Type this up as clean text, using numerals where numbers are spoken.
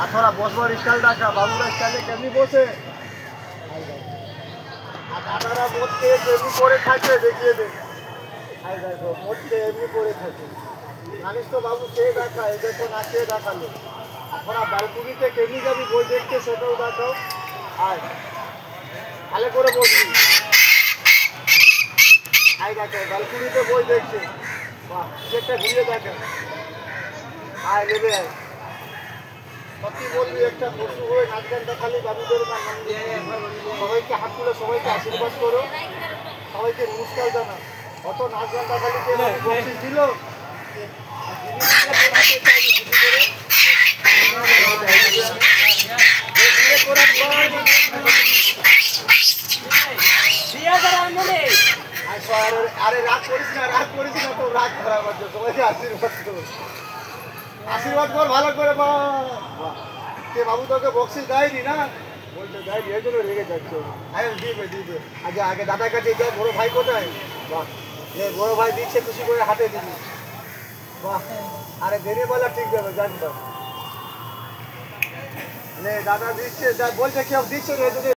আর थोड़ा বসবার স্টাইল দেখা, বাবুরা স্টাইলে কেমনি বসে, আর দাদারা মধ্যে কেমনি করে থাকে দেখিয়ে দে। আর দেখো মধ্যে এমনি করে থাকে, জানিস তো বাবু কে দেখা, এই দেখো না কে দেখালো। আর थोड़ा ব্যালকনিতে কেমনি যাবি বই দেখতে সেটাও দেখাও। আর ভালো করে বসবি। আই দেখো ব্যালকনিতে বই দেখছে, বাহ একটা ঘুরিয়ে দেখে। আয় নেবে আয়, সত্যি বলবি একটা পশু হয়ে নাচ গান দেখালি বাবুদের সবাইকে হাত তুলে সবাইকে আশীর্বাদ করো, সবাইকে নমস্কার জানা। অত নাচ গান দেখালি কে বকশিস দিল? আরে রাগ করিস না, রাগ করিস না, তো রাগ খারাপ হচ্ছে। সবাইকে আশীর্বাদ করো, আশীর্বাদ কর ভালো করে। কে বাবু তোকে বকশিস দেয়নি না? বলতে দেয়নি, এই জন্য রেগে যাচ্ছে। আরে দিবে দিবে, আগে আগে দাদার কাছে যাই। বড় ভাই কোথায়? বাহ, বড় ভাই দিচ্ছে, খুশি করে হাতে দিবি। বাহ, আরে দেরি বলা ঠিক যাবে জানতাম। দাদা দিচ্ছে, বলছে কেউ দিচ্ছে।